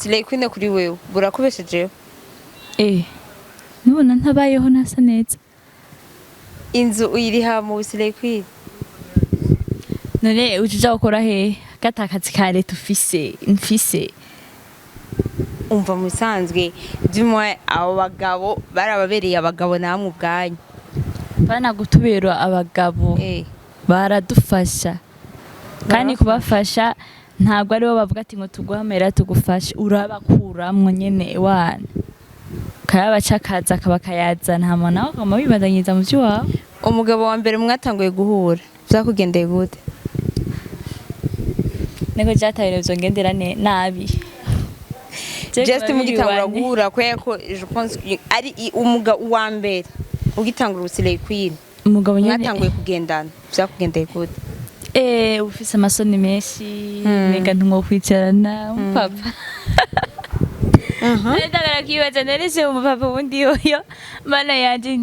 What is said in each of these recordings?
Slay Queen kuri wewe burakubeshejeho nubona ntabayeho nasa neza inzu uyiriha mu Slay Queen none ujuja gukora he gatakazi ka leta mfise umva musanzwe dumwe abo bagabo barababereye abagabo namwe ubwanyu bana gutubera abagabo baradufasha kandi kubafasha ntabwo aribo bavuga ati ngo tuguhamera tugufashe urabakuramwo nyene wana kayabacakaza kabakayazana hama nawe kama bibadanyiza mu by'iwawe umugabo wa mbere mwatanguye guhura byakugendeye gute nego jataye byo ngendera nabi just mugitangura guhura ko je pense ari umugabo wa mbere ugitangura Slay Queen umugabo nyene mwatanguye kugendana byakugendeye gute ufise amasoni menshi menga ntumokwicarana papa ndagara kibaza nerese umupapa wundi yoyo mana yanje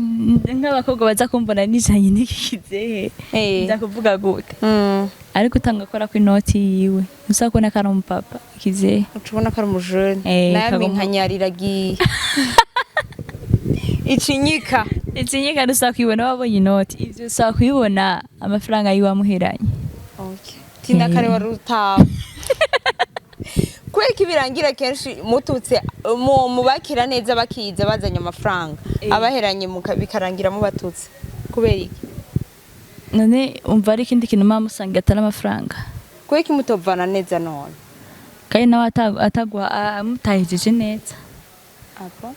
nk'abakobwa baza kumbona nijanye nikize ndakuvuga gute ariko utanga kora ku inoti yiwe usakona kara umupapa kize ucubona kara umujene naye nkanyariragiye Ichinyika rusakibona wabonye inoti ivyo usakibona amafaranga yiwamuheranye tinda kare warutaho kweki birangira kenshi mututse mu bakira neza bakiza bazanye amafaranga abaheranye bikarangira mu batutse kubera iki none umva ari kindi kintu mamusanga atana amafaranga kweki mutovana neza none kandi nawe atagwa mutahije neza apo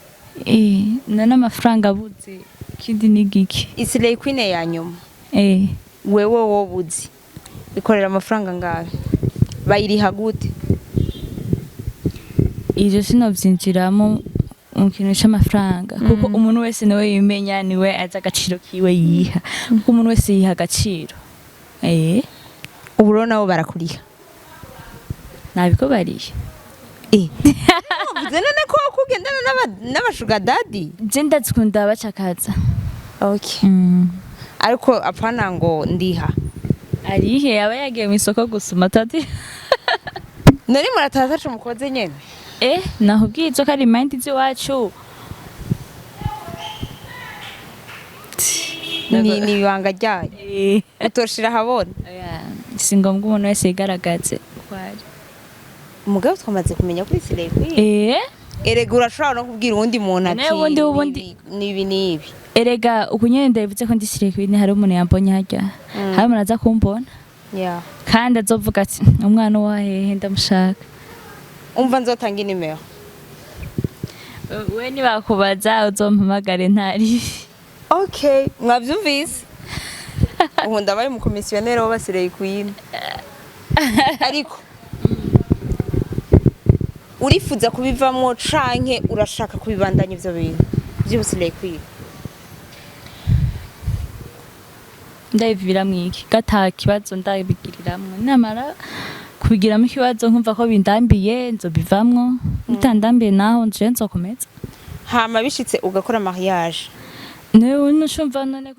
nana amafaranga abuze kindi nigiki Slay Queen ya nyuma wewe wobuzi ikorera amafaranga ngawe bayiriha gute ivyo sinovyinjiramo mu kintu c'amafaranga kuko umuntu wese nawe yimenya niwe aza agaciro kiwe yiha kuko umuntu wese yiha agaciro uburo nabo barakuriha nabiko bariye none ko kugendana n'abashuga daddy je ndazikunda bacakaza ariko apana ngo ndiha arihe aba yagiye mu isoko gusuma tati nari murataza mukoze nyene naho bwizo kari mind ziwacu ni ibanga ryayo utoshira habona singombwa umuntu wese yigaragaze kwari umugabo twamaze kumenya kuri Slay Queen erega urashobora no kubwira uwundi muntu ati nibi erega ukunyene ndavuze ko ndi Slay Queen hari umuntu yambonye harya hari umuntu aza kumbona kandi azovuga ati umwana wahehe ndamushaka umva nzotanga inimero we nibakubaza uzompamagare ntari mwavyumvise ubu ndabaye mu komisiyoneri wa Slay Queen ariko urifuza kubivamwo canke urashaka kubibandanya ivyo bintu by'u Slay Queen ndabivira mwiki gata kibazo ndabigiriramwe namara kubigiramo ikibazo nkumva ko bindambiye nzobivamwo bitandambiye naho nje nzokomeza hama bishitse ugakora mariage nushumva none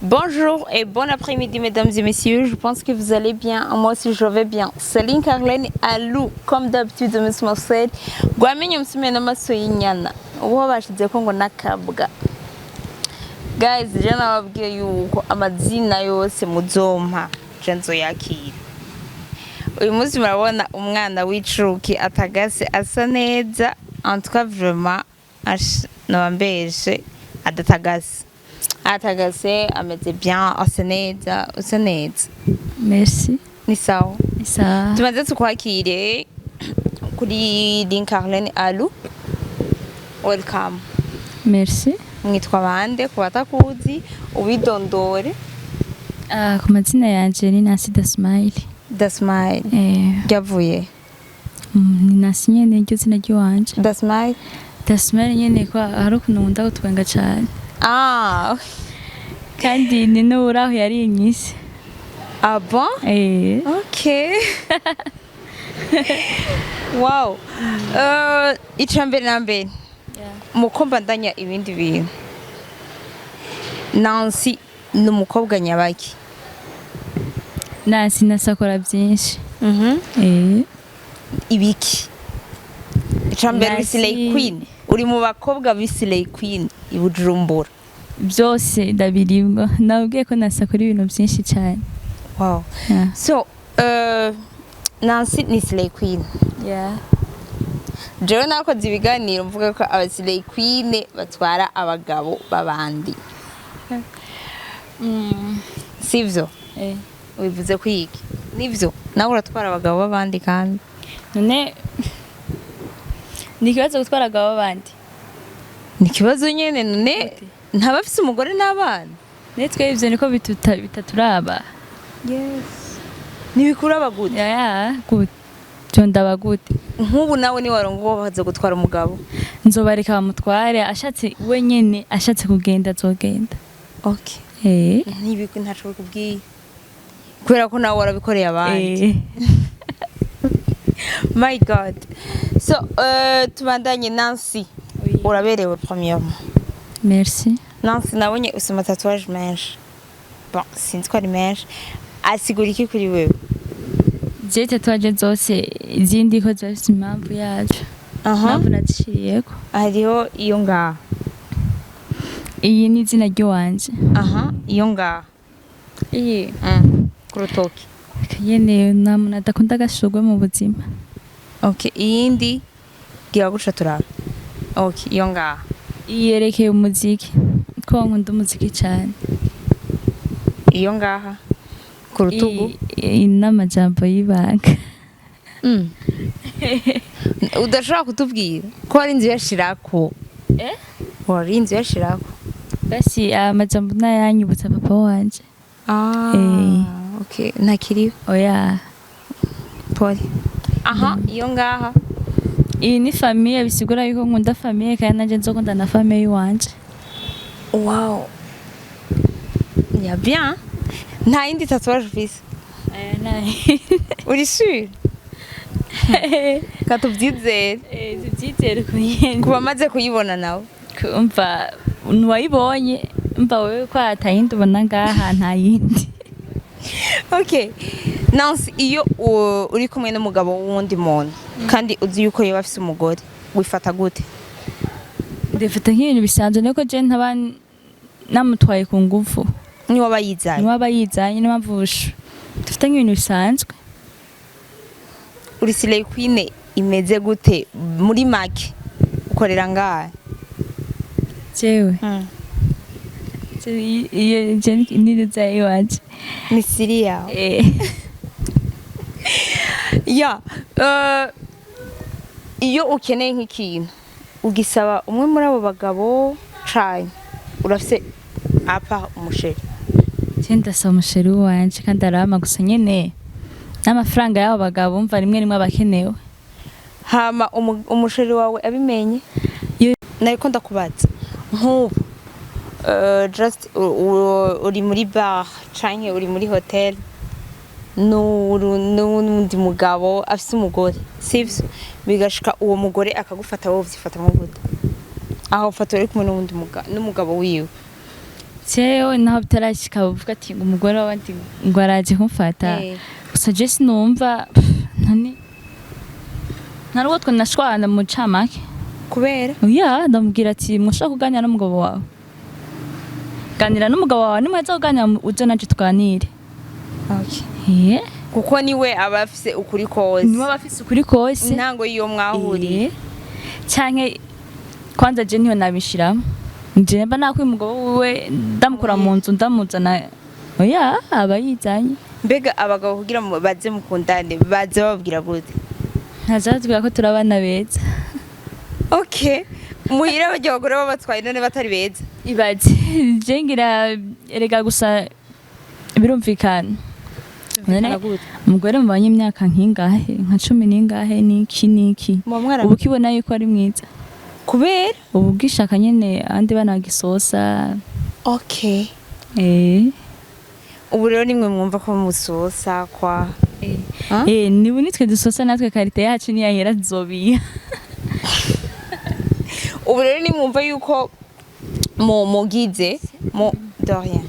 Bonjour et bon après-midi mesdames et messieurs, je pense que vous allez bien, moi aussi je vais bien. Céline Carlene Alou, comme d'habitude de Miss Marcel, gwamenye msume na maso y'inyana, uwo bashize ko ngo nakabwa. Guys, je nababwiye yuko amazina yose muzompa je nzoyakira. Uyu munsi murabona umwana w'icuki atagase asa neza, en tout cas vraiment nabambeje adatagase. Atagase ameze bien asa neza merci ni sawa tumaze tukwakire kuri Carlene Alou welcome merci mwitwa bande kubatakuzi ubidondore ku mazina yanje ni Nasi da Smile yavuye ni Nasi nyene ryo zina ry'iwanje da Smile nyene ko ari ukuntu gutwenga cyane kandi ni n'uraho yari inyise bon wow icambere na mbere mukomba ndanya ibindi bintu Nancy n'umukobwa nyabaki Nansi nasakora byinshi. Ibiki icambere Nansi- Slay Queen uri mu bakobwa b'Slay Queen ibujumbura Byose ndabirimwa. Nabwiye ko nasakora ibintu byinshi cyane. wow Yeah. so Nancy ni Slay Queen Yeah. jewe nakoze ibiganiro mvuga ko aba Slay Queen batwara abagabo babandi sivyo wivuze kwiki nivyo nawe uratwara abagabo babandi kandi None nikibazo gutwara abagabo bandi. ni ikibazo nyene none ntabafise umugore n'abana Netwe ivyo niko bitaturaba. yes nibikura abagute Yeah, good. Jonda bagute. nk'ubu nawe ni warongo baza gutwara umugabo Nzobareka bamutware ashatse wenyene ashatse kugenda azogenda. okay nibiko ntaco kubwiye kubera ko nawe warabikoreye abandi my god so tubandanye Nancy uraberewe premièrement Merci. Nancy nabonye usoma tatouage menshi bon sinzi ko ari menshi asigura iki kuri wewe Je tatouage zose izindi ko zose impamvu yacu. Impamvu nazishiriyeko. hariho iyo ngaha Iyi ni izina ry'uwanje. iyo ngaha Iyi ku rutoki kanyene namuna adakunda agashurwe mu buzima. okay iyindi gira guca turaba okay iyo ngaha Yerekeye umuziki. Ko nkunda umuziki cyane. iyo ngaha ku rutugu N'amajambo y'ibanga. udashobora kutubwira ko ari inzu yashirako wari inzu yashirako Basi amajambo nayanyibutsa papa wanje. okay ntakiriho Oya. poli iyo ngaha Iyi ni famille bisigura yuko nkunda famille kandi nanje nzokunda na famille wanje. wow ya bien nta yindi tatouage ufise Nayi. uri sûr katubyizere Tubyizere kunyene. kuba maze kuyibona nawe Umva nuwayibonye umva wewe ko atayindi ubona ngaha nta yindi. okay Nancy iyo uri kumwe n'umugabo w'undi muntu kandi uzi yuko yaba afise umugore wifata gute Ndefata nk'ibintu bisanzwe niko je ntaba namutwaye ku ngufu. niwe abayizanye Niwe abayizanye n'amavusho. Dufite nk'ibintu bisanzwe. uri Slay Queen imeze gute muri make ukorera ngaha Jewe. Iyo je niruza iwaje. ni siri yawe ya iyo ukeneye nk'ikintu ugisaba umwe muri abo bagabo cane urafise apa umusheri Je ndasaba umusheri wanje kandi arama gusa nyene n'amafaranga y'abo bagabo umva rimwe rimwe abakenewe. hama umusheri wawe abimenye nariko ndakubaza nk'ubu just uri muri bar canke uri muri hotel n'undi mugabo afise umugore sivyo bigashika uwo mugore akagufata wowe uvyifata mu gute aho ufata uri kumwe n'umugabo wiwe Jewe naho bitarashika bavuga ati ngo umugore w'abandi ngo araje kumfata. Gusa je sinumva ntaruwo twanashwana mu camake. kubera Oya ndamubwira ati mushaka kuganira n'umugabo wawe. Ganira n'umugabo wawe nimwe azoganira uje naje tuganire. okay kuko niwe aba afise ukuri kose Niwe bafise ukuri kose. intango iyo mwahuriye Canke kwanza je niyo nabishiramo. Nje mba nakwiye umugabo wiwe ndamukura mu nzu ndamuzana. Oya aba yizanye. mbega abagabo kugira ngo baze mukundane baze bababwira gute Ntazatubwira ko turabana beza. okay muhira bajya abagore babatwaye none batari beza Ibaze je ngira erega gusa birumvikana. Umugore mubanye imyaka nk'ingahe nka 10 n'ingahe niki ubu kibona yuko ari mwiza kubera ubu gishaka nyene andi banagisosa. okay ubu rero nimwe mwumva ko musosa kwa nibu nitwe dusosa natwe karite yacu ni yahera zobiya. ubu rero nimwumva yuko mugize de rien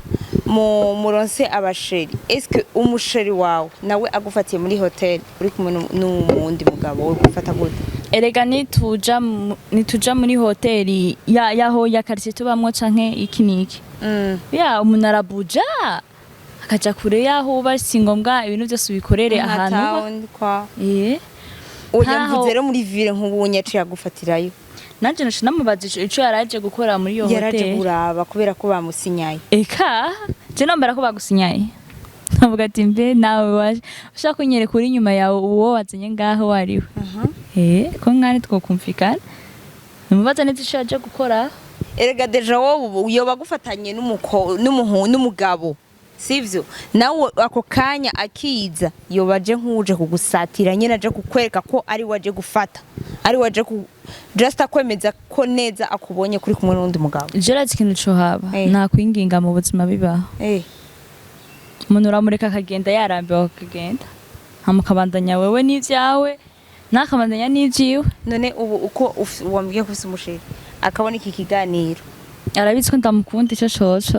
muronse abasheri eske umusheri wawe nawe agufatiye muri hotel uri kumwe n'uwundi mugabo uri gufata gute erega nituja muri hoteli yaho ya quartier tubamwo canke iki niki ya umuntu arabuja akaja kure yaho uba si ngombwa ibintu byose bikorere ahantu oya mvuze rero muri ville nk'ubunye aciye agufatirayo nanje namubaza ico yaraje gukora muri iyo hoteli yaraje kuraba kubera ko bamusinyaye eka je nambara ko bagusinyaye navuga ati mbe nawe ushaka kunyereka uri nyuma yawe uwo wazanye ngaho wariwe ko ngani twokumvikana namubaza neza ico yaje gukora erega deja wowe uyo bagufatanye n'umugabo sivyo nawe ako kanya akiza yo baje nkuje kugusatira nyene aje kukwereka ko ari waje gufata ari waje just akwemeza ko neza akubonye kuri kumwe n'undi mugabo jera ikintu cyo haba nta kwinginga mu buzima bibaho umuntu uramureka akagenda yarambiwe akagenda hamukabandanya wewe n'ivyawe nakabandanya n'ivyiwe none ubu uko wambwiye ko ufise umusheri akabona iki kiganiro arabitswe ndamukunda ico coco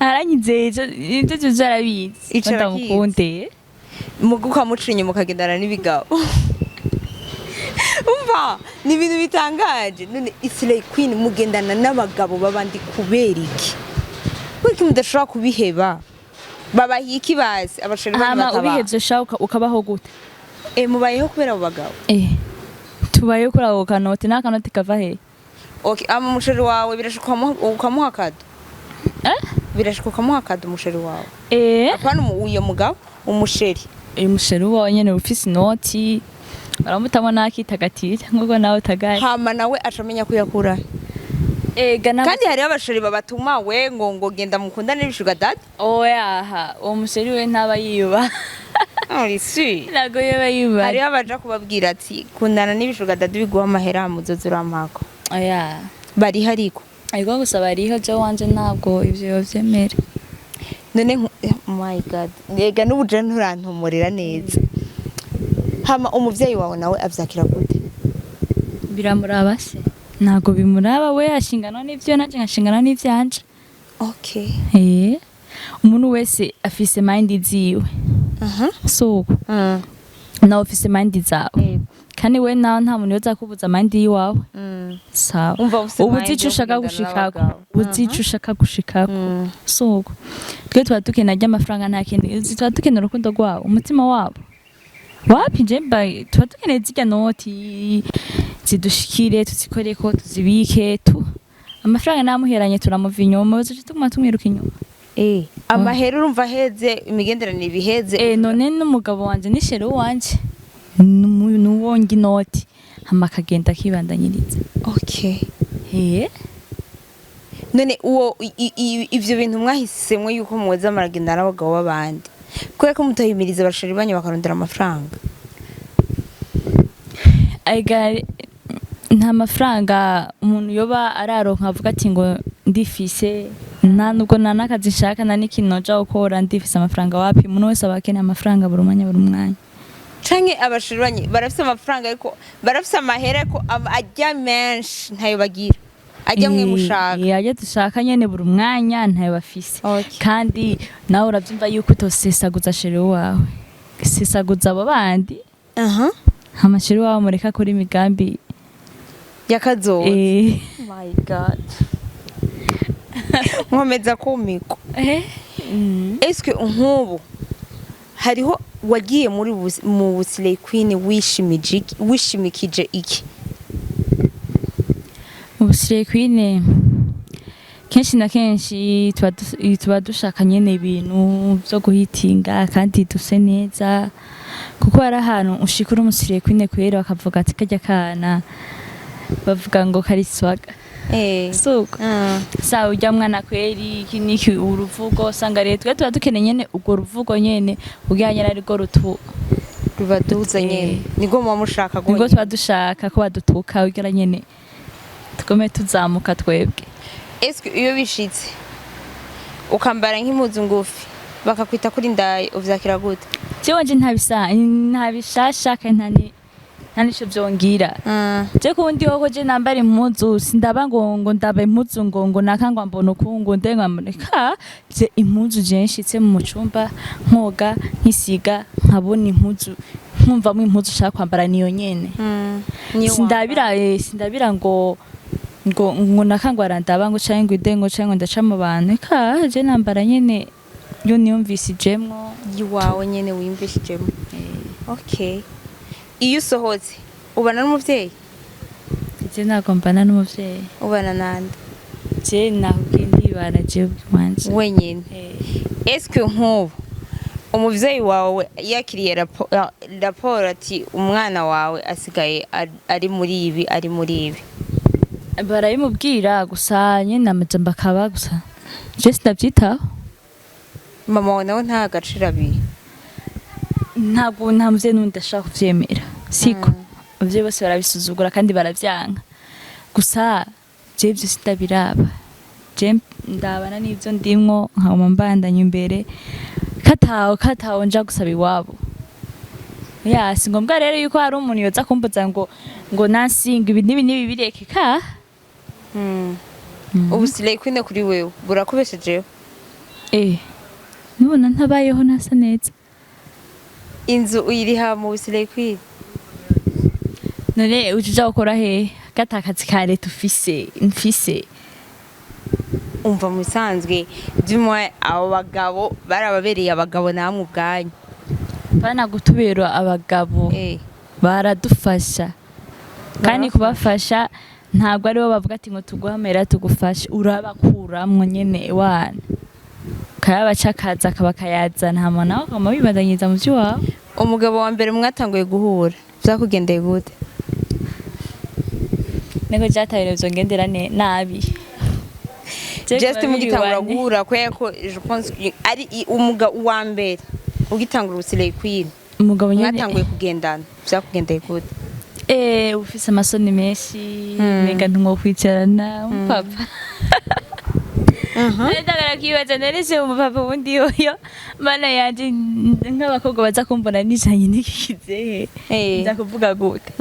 aranyizeje ibyo byose arabizi ndamukunde muguka mucinye mukagendana n'ibigabo umva ni ibintu bitangaje none Islay Queen mugendana n'abagabo babandi kubera iki wiki mudashobora kubiheba babahiki bazi abasheri bakaba ubihevye shaka ukabaho gute mubayeho kubera abo bagabo tubayeho kuri abo kanoti n'akanoti kava he okay umusheri wawe birashoka ukamuha akado birashoka ukamuha akado umusheri wawe apana uyo mugabo umusheri umusheri wawe nyene ufise inoti baramutamo nakitagatira nk'uko nawe utagaye hama nawe acamenya kuyakura kandi hari abasheri babatuma we ngo genda mukundane n'ibishuga dad oyaha uwo musheri we ntaba yiyuba nago yaba yuba hari abaja kubabwira ati kundana n'ibishuga dad biguha amahera muzozo urampako bari hariko ariko gusa bariho je wanje ntabwo ivyo vyemera none my god yega n'ubuje nturantomorera neza hama umuvyeyi wawe nawe avyakira gute biramuraba se ntago bimuraba we ashingana n'ivyo naje nkashingana n'ivyanje umuntu wese afise mind ziwe so nawe ufise mind zawe kandi we nawe nta muntu yoza kubuza mind yiwawe sawa ubuzico ushaka gushikako ubuzico ushaka gushikako so twe tuba dukenera ry'amafaranga nta kindi tuba dukenera urukundo rwawe umutima wabo wapi jemba tuba dukeneye zirya noti zidushikire tuzikoreko tuzibike amafaranga namuheranye turamuva inyuma uzoje tuguma tumwiruka inyuma amahera urumva heze imigenderanire ibiheze none n'umugabo wanje n'ishero wanje nuwonga inoti hama akagenda akibandanyiriza none uwo ivyo bintu mwahisemwe yuko muweza amaragenda n'abagabo b'abandi kubera ko mutahimiriza abasheri banyu bakarondera amafaranga nta mafaranga umuntu yoba araronka avuga ati ngo ndifise nta nubwo nta n'akazi nshaka nta n'ikintu noja gukora ndifise amafaranga wapi umuntu wese aba akeneye amafaranga buri mwanya canke abasheri banyu barafise amafaranga ariko barafise amahera ko ajya menshi ntayo bagira ajya mwe mushaka ajya dushaka nyene buri mwanya ntayo bafise kandi nawe uravyumva yuko utosesaguza sheri wawe sesaguza abo bandi amasheri wawe mureka kuri imigambi yakazoza my god nkomeza kumiko eske nk'ubu hariho wagiye muri mu Islay Queen wishimikije iki mu Islay Queen kenshi na kenshi tuba dushaka nyene ibintu byo guhitinga kandi duse neza kuko hari ahantu ushikura mu Islay Queen kwera bakavuga ati kajya kana bavuga ngo kariswaga suko sawa ujya mwana kweri kiniki uruvugo sanga rero twe tuba dukeneye nyene ubwo ruvugo nyene ugihanye ari go rubaduza nyene nigo mu mushaka go nigo tuba dushaka ko badutuka ugira nyene tukome tuzamuka twebwe eske iyo bishitse ukambara nk'impuzu ngufi bakakwita kuri ndaye uvyakira gute cyo wanje ntabishashaka ntani ntanisho byongira je kundi hoko je nambara impuzu sindaba ngo ndaba impuzu ngo nakangwa mbona ukungu ndenga mboneka je impuzu je nshitse mu cumba nkoga nkisiga nkabona impuzu nkumvamo impuzu ushaka kwambara niyo nyene sindabira ngo nakangwa randaba ngo canke ngo idengo canke ndaca mu bantu ka je nambara nyene yo niyumvisijemwo yiwawe nyene wiyumvisijemwo okay. Iyo usohotse ubana n'umuvyeyi? Je ntabwo mbana n'umuvyeyi. Ubana nande? Je nahubwiye ndibana je wanje wenyine. Eske nk'ubu umuvyeyi wawe yakiriye raporo ati umwana wawe asigaye ari muri ibi barayimubwira gusa nyene amajambo akaba gusa je sinavyitaho. Mama wawe nawe nta gaciro abiha? Ntabwo nta muvyeyi n'undi ashaka kuvyemera siko abavyeyi bose barabisuzugura kandi baravyanka gusa je ivyo sitabiraba je ndabana n'ivyo ndimwo nkaba mbandanya imbere kataho nja gusaba iwabo si ngombwa rero yuko hari umuntu yoza kumbuza ngo nasinga ibi nibi bireke ka ubu sileye kwine kuri wewe burakubeshejeho? nubona ntabayeho nasa neza. Inzu uyiriha mu sileye kwine? None ujuja gukora he gatakazi ka leta mfise? Umva musanzwe byumwe abo bagabo barababereye abagabo namwe ubwanyu bana gutubera abagabo baradufasha kandi kubafasha ntabwo ari bo bavuga ati ngo tuguhamera tugufashe urabakuramwo nyene wana kayabacakaza akabakayazana hama nawe kama bibandanyiriza mu vy'iwawe. Umugabo wa mbere mwatanguye guhura vyakugendeye gute? Nego jatayire vyongendera nabi just mugitangura guhura ko je pense ari umugabo wa mbere ugitangura usileye kwine umugabo nyene mwatanguye kugendana vyakugendeye gute? Ufise amasoni menshi mega ntungo kwicarana papa ndagara kibaza nerese umupapa wundi yoyo mana yanje nk'abakobwa baza kumbona nijanye nikikize nza kuvuga gute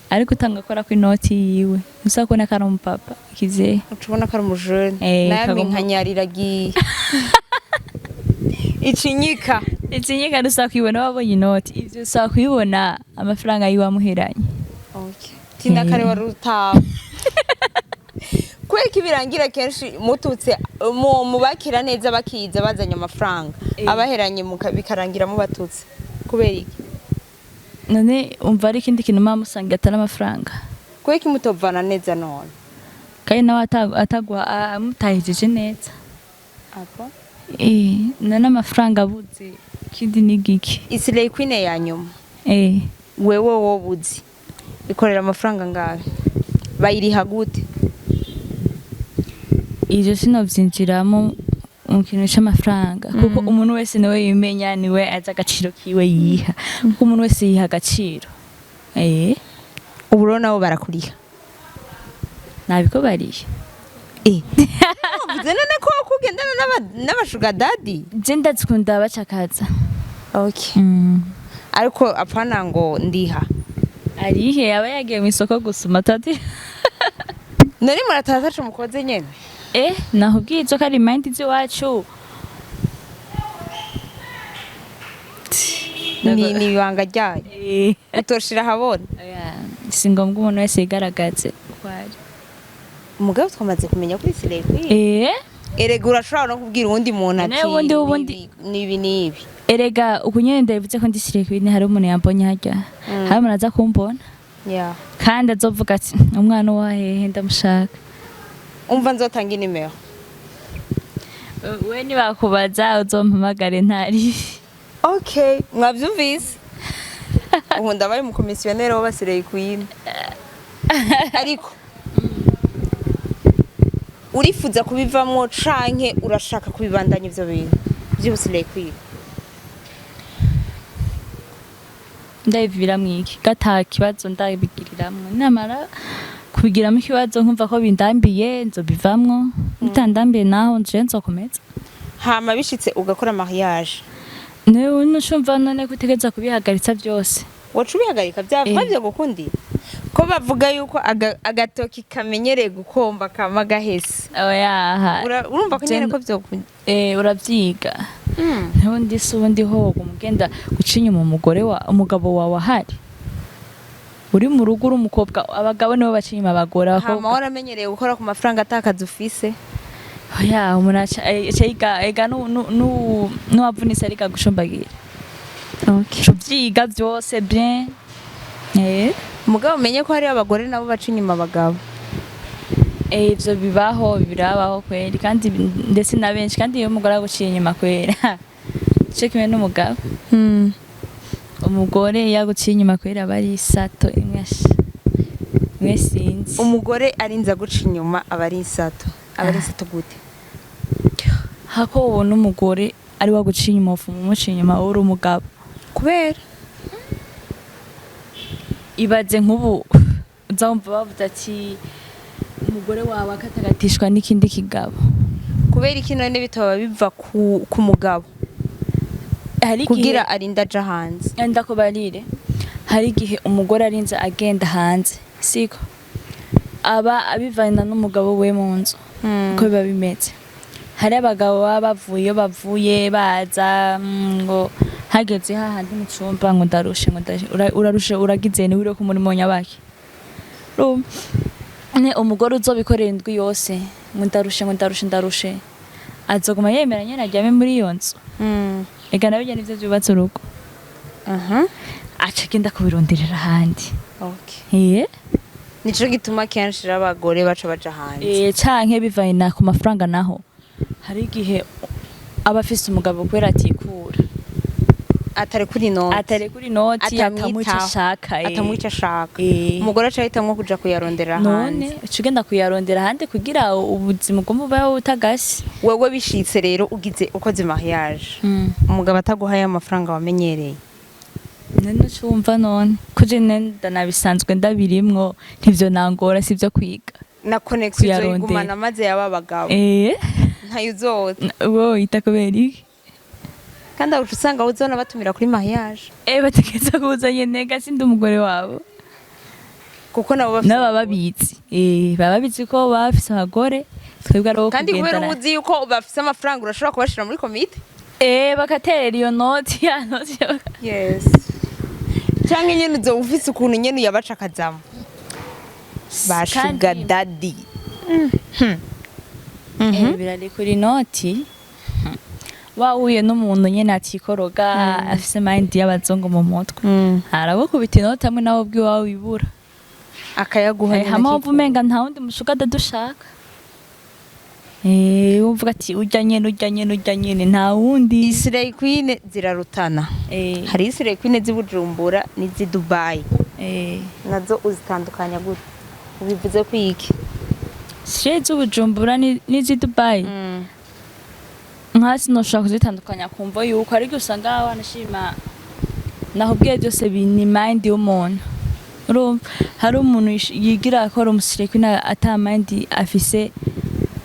ariko utanga akora ku inoti yiwe usa kubona ko ari umupapa kize ucubona ko ari umujene nawe nkanyariragiye icinyika rusa kwibona wabonye inoti ivyo usa kwibona amafaranga yiwe amuheranye tinda kare wari utaha kweki birangira kenshi mututse mu bakira neza bakiza bazanye amafaranga abaheranye bikarangira mu batutse kubera iki? None umva ari ikindi kintu mama usanga atari amafaranga kweki mutovana neza none kandi nawe atagwa amutahije neza apo none amafaranga abuze kindi nigiki isileye kwine ya nyuma wewe wobuzi ikorera amafaranga ngabe bayiriha gute? Ivyo sinovyinjiramo mu kintu c'amafaranga kuko umuntu wese niwe yimenya niwe aza agaciro kiwe yiha kuko umuntu wese yiha agaciro. Ubu rero nabo barakuriha nabiko bariye uvuze none ko kugendana n'abashuga daddy? Je ndazikunda bacakaza. Okay. Ariko apana ngo ndiha arihe aba yagiye mu isoko gusuma tati nari murataza mukoze nyene nahubwiye izo kari mind z'iwacu ni ibanga ryayo utoshira habona si ngombwa umuntu wese yigaragaze kwari umugabo twamaze kumenya kuri sileye kwine erega urashobora no kubwira uwundi muntu ati nibi erega ukunyene ndavuze ko ndi sileye kwine hari umuntu yambonye harya hari umuntu aza kumbona kandi azovuga ati umwana wahehe ndamushaka umva nzotanga inimero we nibakubaza uzompamagare ntari okay mwavyumvise ubu ndabaye mu komisiyoneri w'abasireye kwine ariko urifuza kubivamwo canke urashaka kubibandanya ivyo bintu vy'ubusireye kwine? ndabivira mwiki gata kibazo ndabigiriramwe namara kubigiramo ikibazo nkumva ko bindambiye nzobivamwo bitandambiye naho nje nzokomeza hama bishitse ugakora mariage newe nushumva none kutegeza kubihagaritsa byose wacu bihagarika byava byo gukundi ko bavuga yuko agatoki kamenyereye gukomba kama gahese oya urumva ko nyene ko byo urabyiga ntundi sundi hogo mugenda gucinya mu umugabo wawe ahari uri mu rugo uri umukobwa abagabo nibo bacinya abagore abakobwa waramenyereye gukora ku mafaranga atakaza ufise oya umunacha ega no wavunise ariko gushombagira byiga byose bien umugabo umenye ko hari abagore nabo baca inyuma abagabo ivyo birabaho kweri kandi ndetse na benshi kandi iyo umugore aguciye inyuma kwera cyo kimwe n'umugabo umugore yaguciye inyuma kwera bari sato imwe sinzi umugore arinza guca inyuma abari sato gute hako ubona umugore ari waguciye inyuma umuciye inyuma uri umugabo kubera ibaze nk'ubu uzamva bavuga ati umugore wawe akatagatishwa n'ikindi kigabo kubera iki none bitaba biva ku mugabo kugira arinda aja hanze ndakubarire hari igihe umugore arinze agenda hanze siko aba abivana n'umugabo we mu nzu uko biba bimeze hari abagabo baba bavuye baza ngo hageze hahandi mu cyumba ngo urarushe uragize ni wiro ku murimo nyabaki ne umugore uzobikorera indwi yose ngo ndarushe azoguma yemera nyene ajyame muri iyo nzu ega nawe nivyo byubatse urugo aca agenda kubironderera ahandi nico gituma kenshi abagore baca baja hanze canke bivana ku mafaranga naho hari igihe aba afise umugabo kubera atikura atari kuri noti atamwica ashaka umugore aca ahitamwo kuja kuyarondera hanze none uca ugenda kuyarondera ahandi kugira ubuzima bwo mubaho butagasi wewe bishitse rero ugize ukoze mariage umugabo ataguhaye amafaranga wamenyereye none cumva none kuje nenda nabisanzwe ndabirimwo ntivyo nangora sivyo kwiga na connection igumana maze yababagabo ntayo uzoza wo itakubera iki kandi aho usanga uzona batumira kuri mariage bategeza kuzanye nega sindi umugore wabo kuko nabo babitsi babitsi ko bafise abagore twebwe ari kandi kubera ubuzi yuko bafise amafaranga urashobora kubashira muri komite bakaterera iyo noti ya noti yes cyangwa nyene uzo ufise ukuntu nyene yabacakazamo bashuga daddy birari kuri noti wahuye n'umuntu nyene atikoroga afise mind y'abazungu mu mutwe arabukubita inoti hamwe nawe bwiwawe wibura akayaguha hamwe uvumenga nta wundi mushuka dadushaka uvuga ati urya nyene nta wundi Slay Queen zirarutana hari Slay Queen z'Ibujumbura n'izi Dubai nazo uzitandukanya gute ubivuze ko iki Slay z'Ibujumbura n'izi Dubai nkasi no shaka kuzitandukanya kumva yuko ari gusanga wanashima naho bwiye byose bini mind y'umuntu hari umuntu yigira akora umusire kwina ata mind afise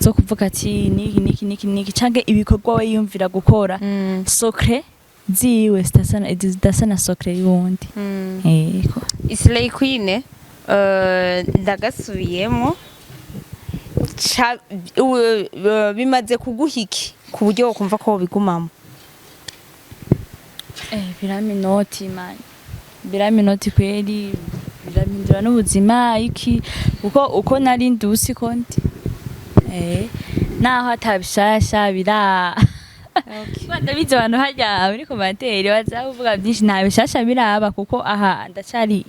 zo kuvuga ati niki canke ibikorwa we yumvira gukora secret ziwe zitasana secret yundi yego Slay Queen ndagasubiyemo bimaze kuguhiki ku buryo ukumva ko bigumamo biraminoti kweli biramindura n'ubuzima iki uko nari ndusi konti naho atabishasha bira ndabizi abantu harya muri komantere bazavuga byinshi nta bishasha biraba kuko aha ndacari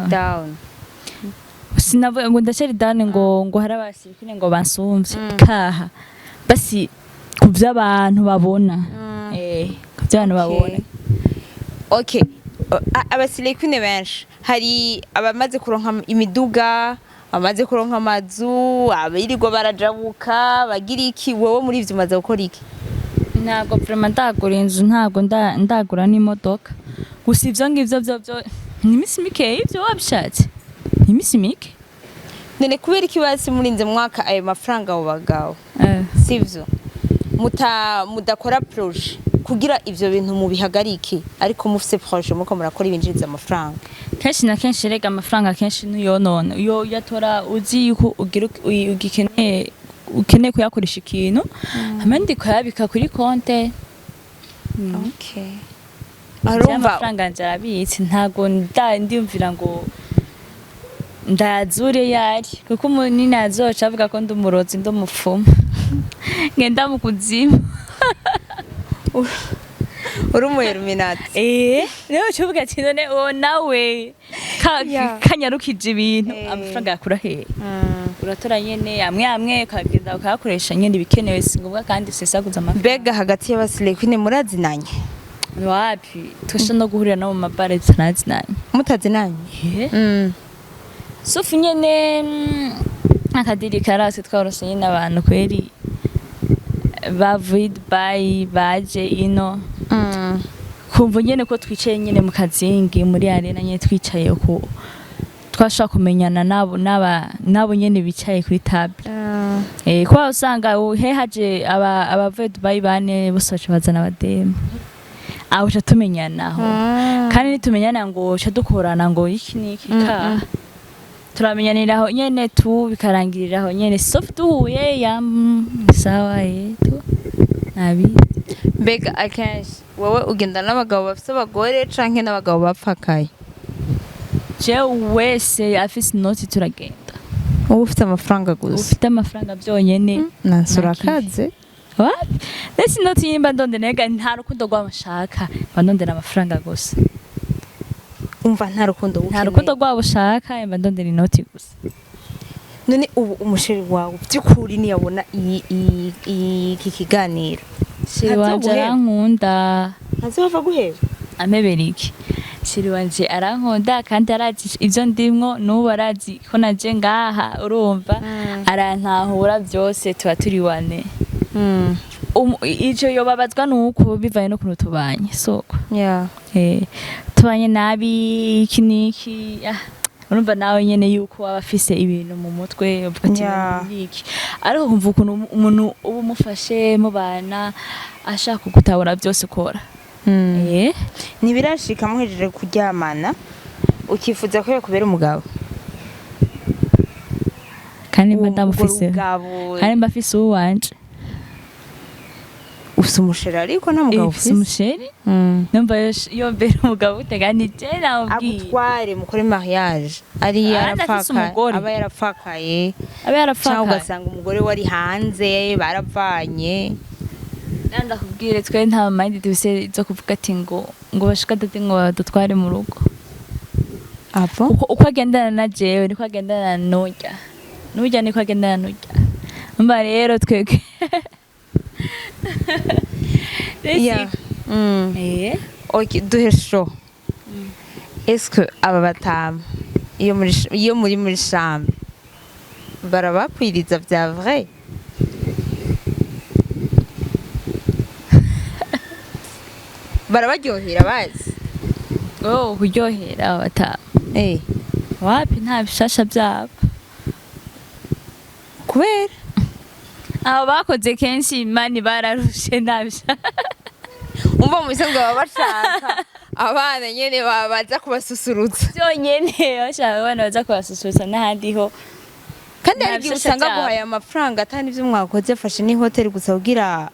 down sinavuga ngo ndacari down ngo harabasirikine ngo bansumvye kaha basi kuvy'abantu babona kuvy'abantu babona okay Slay Queen benshi hari abamaze kuronka imiduga amaze kuronka amazu abirirwa barajabuka bagira iki wowe muri ivyo maze gukora iki ntabwo vraiment ndagura inzu ntabwo ndagura n'imodoka gusa ivyo ngivyo byo nimisi mike ivyo wabishatse nimisi mike none kubera iki basi murinze mwaka ayo mafaranga abo bagabo sivyo mudakora projet kugira ivyo bintu mu bihagarike ariko mufise projet muko murakora ibinjiriza amafaranga kenshi na kenshi rega amafaranga kenshi nuyonona iyo yatora uzi yuko ukeneye kuyakoresha ikintu amandi kuyabika kuri konte. Okay. Amafaranga njarabitse ntago ndiyumvira ngo ndazure yari kuko umunini azoca avuga ko ndumurozi ndumupfumu ngenda mu kuzimu uri umuyeruminati rero cyuvuga ati none uwo nawe kanyarukije ibintu amafaranga yakura hehe uratora nyene amwe ukagenda ukayakoresha nyene ibikenewe singombwa kandi sesaguza amafaranga. Mbega hagati y'abasire kwine murazinanye wapi twasha no guhurira no mu mabare tanazinanye mutazinanye sufu nyene akadiri karase twarose nyene abantu kweri bavuye Dubai baje ino kumva nyene ko twicaye nyene mu kazingi muri arena nyene twicaye ko twashaka kumenyana nabo nyene bicaye kuri table kwa usanga haje abavuye Dubai bane bose baca bazana abademu aho cha tumenyanaho kandi nitumenyana ngo cha dukorana ngo iki niki ka turamenyaniraho nyene tu bikarangiriraho nyene soft duhuye ya sawa tu nabi. Mbega akenshi wowe ugenda n'abagabo bafite abagore canke n'abagabo bapfakaye? Je wese afise inoti turagenda. Wowe ufite amafaranga gusa? Ufite amafaranga byonyene nansura kaze what nesi inoti yimba ndonde nega nta rukundo rw'amashaka bandondera amafaranga gusa. Umva nta rukundo rwabo ushaka imba ndondera inoti gusa. None ubu umusheri wawe by'ukuri niyabona iki kiganiro shiri wanje arankunda azova guhera ameberiki shiri wanje arankunda kandi arazi ivyo ndimwo n'ubu arazi ko naje ngaha urumva arantahura byose tuba turi wane ico yobabazwa nuko bivaye no kuntu tubanye soko tubanye nabi kiniki urumva nawe nyene yuko waba afise ibintu mu mutwe uvuga ati niki ariko kumva ukuntu umuntu ubu mufashe mubana ashaka kugutabura byose ukora ntibirashika muhejeje kuryamana ukifuza ko yakubera umugabo kandi mba ndamufise kandi mba afise uwanje ufise umusheri ariko nta mugabo ufise umusheri numva yo mbere umugabo uteganije nawubwiye agutware mukore mariage ari yarapfakaye cyangwa ugasanga umugore wari hanze baravanye ndakubwire twe nta mind dufise zo kuvuga ati ngo bashika dati ngo badutware mu rugo uko agendana na jewe niko agendana nujya niko agendana nujya mba rero twebwe ok duhe show est-ce que aba batama iyo muri chambre barabakwiriza vya vrai barabaryohera bazi kuryohera abatama wapi nta bishasha byabo kubera abo bakoze kenshi imani bararushe nabisha umva mu bisanzwe baba bashaka abana nyene baza kubasusurutsa byonyene bashaka abana baza kubasusurutsa n'ahandi ho kandi hari igihe usanga guhaye amafaranga atari ibyo mwakoze fashe ni hotel gusa kugira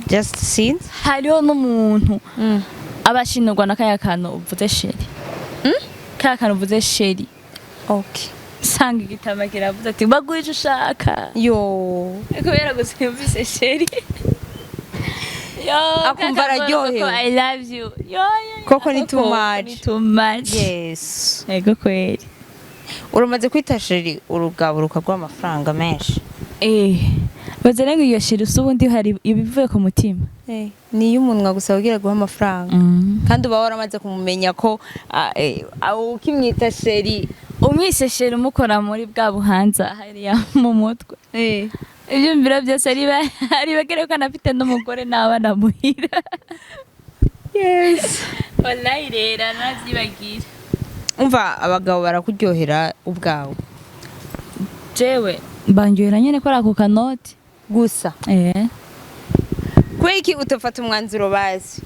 just scenes hariho n'umuntu abashinurwa na kaya kantu uvuze sheri kaya kantu uvuze sheri okay sanga igitama kiravuze ati baguye ico ushaka kubera gusa yumvise sheri akumva araryohewe I love you koko ni too much yes ego kweli uramaze kwita sheri urugabo rukagwa amafaranga menshi bazere ngo iyo sheri usubundi hari ibivuye ku mutima ni y'umunwa gusa kugira guha amafaranga kandi uba waramaze kumumenya ko ukimwita sheri umwise sheri umukora muri bwa buhanza hariya mu mutwe ibyumviro byose ari bagerekana afite n'umugore n'abana muhira wallahi rero nazibagira umva abagabo barakuryohera ubwawe jewe mbanyohera nyene ko ako kanoti gusa kubera kubera iki utafata umwanzuro bazi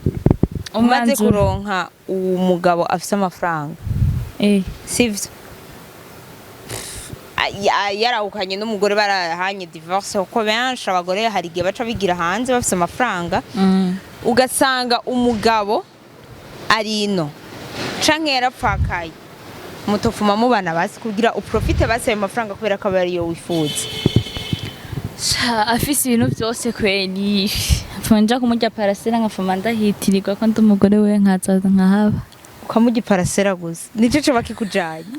umaze kuronka umugabo afise amafaranga sivyo yarawukanye n'umugore barahanye divorce uko benshi abagore hari igihe baca bigira hanze bafise amafaranga ugasanga umugabo ari ino canke yarapfakaye mutofuma mubana basi kugira uprofite basi ayo mafaranga kubera ko bari yo wifuza afise ibintu byose kweli fonja kumujya parasera nkafuma ndahitirirwa ko ndumugore we nkazaza nkahaba ukamujya parasera gusa nico cyo bakikujanye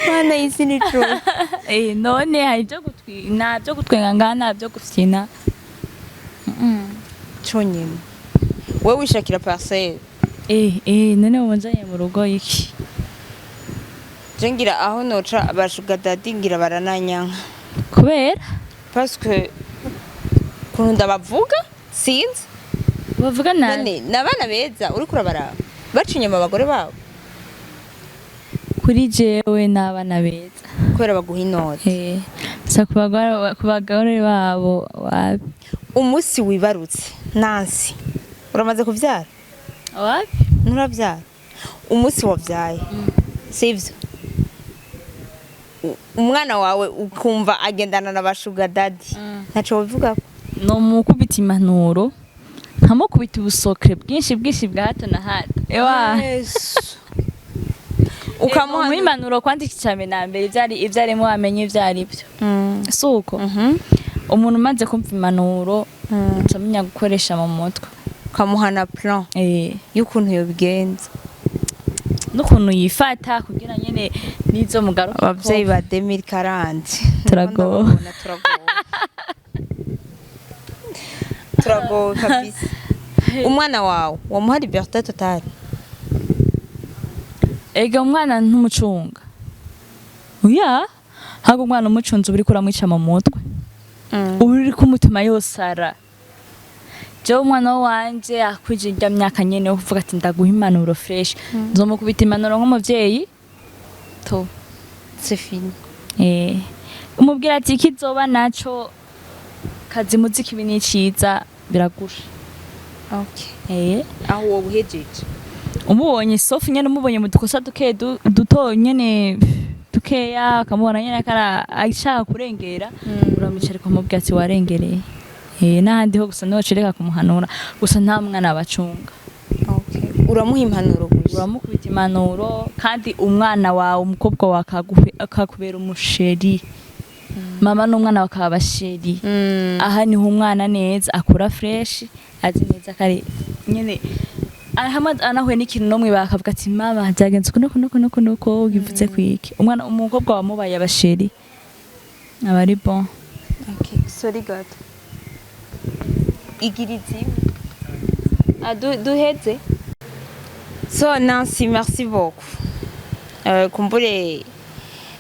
Mana isi ni true. None haje nabyo gutwenga ngana byo gufyina. Chonyine. Wewe wishakira parcelle. None wonzanye mu rugo iki. Jengira aho noca abashuga dadingira barananya. Kubera parce que kunda bavuga sinzi. Bavuga nane nabana beza uri kurabara. Bacinyama abagore babo. Kuri jewe n'abana beza kubera baguha inoti sa kubagore babo umusi wibarutse Nancy uramaze kuvyara wapi nuravyara umusi wavyaye sivyo umwana wawe ukumva agendana na bashuga daddy ntaco bivuga no mukubita impanuro nkamukubita ubusokre bwinshi bwa hato na hato ewa ukamuha impanuro kwandika cyane na mbere ivyarimo amenye ivyari byo suko umuntu maze kumva impanuro camenya gukoresha mu mutwe ukamuhana plan y'ukuntu yo bigenza n'ukuntu yifata kugira nyene nizo mugaruka abavyeyi ba 2040 turago kabisa umwana wawe wamuha liberté totale ega umwana ntumucunga uya hago umwana umucunze uri kuramwica mu mutwe uri kumutuma yosara je umwana wanje akwije njya myaka nyene yo kuvuga ati ndaguha impanuro fresh nzomukubita impanuro nk'umuvyeyi to c'est fini umubwira ati kizoba naco kazi muziki biniciza biragusha okay aho wo buhejeje umubonye sofu nyene umubonye mu dukosa duto nyene dukeya akamubona nyene akara ashaka kurengera uramicare kumubwira ati warengereye n'ahandi ho gusa no cereka kumuhanura gusa nta mwana abacunga uramuha impanuro gusa uramukubita impanuro kandi umwana wawe umukobwa akakubera umusheri mama n'umwana bakaba basheri aha niho umwana neza akura fresh azi neza kare nyene Ahmad anahuye n'ikintu no mwibakavuga ati mama byagenze kuno ugivuze kwiki umwana umukobwa wamubaye abasheri abari bon sorry god igirizi duheze so Nancy merci beaucoup kumbure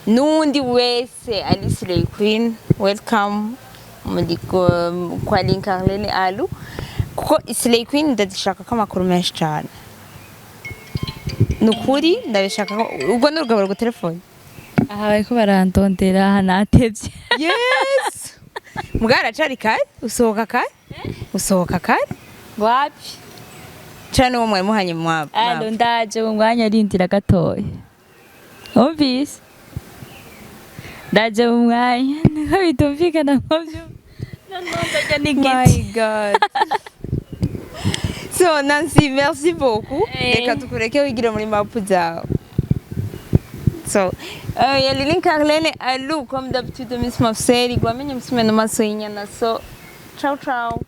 nundi wese Alice Lay Queen welcome mudiko kwa Linkarlene Alu kuko Slay Queen ndashaka ko amakuru menshi cyane nukuri ndabishaka ubwo n'urugabo rwo telefone aha bariko barandondera hanatevye yes mugara cari kare usohoka kare wapi cyane wo mwamuhanye mwabo ndaje mu mwanya arindira gatoya obvious ndaje mu mwanya niko bitumvikana nk'byo ndajya n'igiti my god So Nancy, merci beaucoup. Reka tukureke wigira muri mapu zawe. So, yali Linkarlene Alu comme d'habitude Miss Mafseri, gwamenye msime no maso yinyana. So, ciao ciao.